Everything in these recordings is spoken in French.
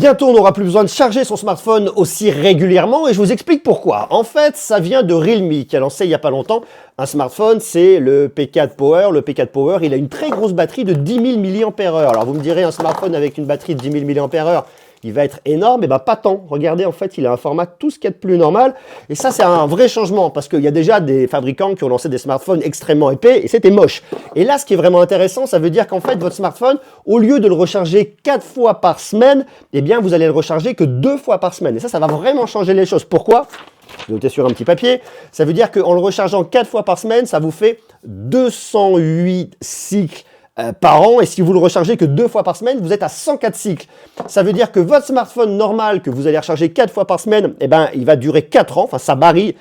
Bientôt, on n'aura plus besoin de charger son smartphone aussi régulièrement et je vous explique pourquoi. En fait, ça vient de Realme qui a lancé il n'y a pas longtemps un smartphone, c'est le P4 Power. Le P4 Power, il a une très grosse batterie de 10 000 mAh. Alors vous me direz, un smartphone avec une batterie de 10 000 mAh, il va être énorme, et bien pas tant. Regardez, en fait, il a un format tout ce qu'il y a de plus normal. Et ça, c'est un vrai changement, parce qu'il y a déjà des fabricants qui ont lancé des smartphones extrêmement épais, et c'était moche. Et là, ce qui est vraiment intéressant, ça veut dire qu'en fait, votre smartphone, au lieu de le recharger 4 fois par semaine, eh bien, vous allez le recharger que 2 fois par semaine. Et ça va vraiment changer les choses. Pourquoi ? Notez sur un petit papier. Ça veut dire qu'en le rechargeant 4 fois par semaine, ça vous fait 208 cycles par an, et si vous le rechargez que 2 fois par semaine, vous êtes à 104 cycles. Ça veut dire que votre smartphone normal que vous allez recharger 4 fois par semaine, eh ben, il va durer 4 ans, enfin sa batterie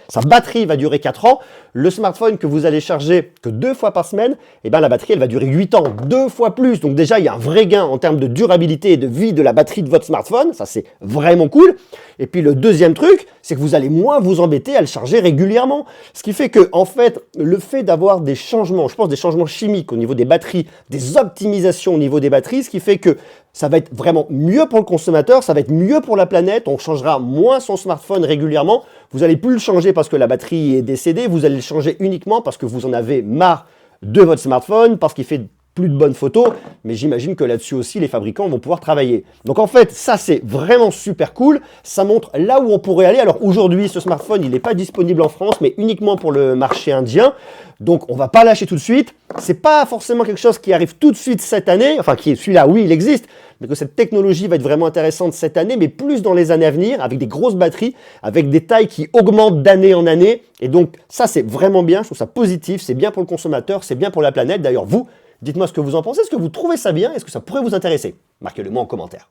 va durer 4 ans. Le smartphone que vous allez charger que 2 fois par semaine, eh ben, la batterie elle va durer 8 ans, 2 fois plus. Donc déjà, il y a un vrai gain en termes de durabilité et de vie de la batterie de votre smartphone, ça c'est vraiment cool. Et puis le deuxième truc, c'est que vous allez moins vous embêter à le charger régulièrement. Ce qui fait que, en fait, le fait d'avoir des changements, je pense des changements chimiques au niveau des batteries, des optimisations au niveau des batteries, ce qui fait que ça va être vraiment mieux pour le consommateur, ça va être mieux pour la planète, on changera moins son smartphone régulièrement, vous n'allez plus le changer parce que la batterie est décédée, vous allez le changer uniquement parce que vous en avez marre de votre smartphone, parce qu'il fait plus de bonnes photos, mais j'imagine que là-dessus aussi, les fabricants vont pouvoir travailler. Donc en fait, ça c'est vraiment super cool, ça montre là où on pourrait aller. Alors aujourd'hui, ce smartphone, il n'est pas disponible en France, mais uniquement pour le marché indien, donc on va pas lâcher tout de suite. C'est pas forcément quelque chose qui arrive tout de suite cette année, enfin celui-là, oui, il existe, mais que cette technologie va être vraiment intéressante cette année, mais plus dans les années à venir, avec des grosses batteries, avec des tailles qui augmentent d'année en année, et donc ça c'est vraiment bien, je trouve ça positif, c'est bien pour le consommateur, c'est bien pour la planète. D'ailleurs vous, dites-moi ce que vous en pensez, est-ce que vous trouvez ça bien, est-ce que ça pourrait vous intéresser? Marquez-le moi en commentaire.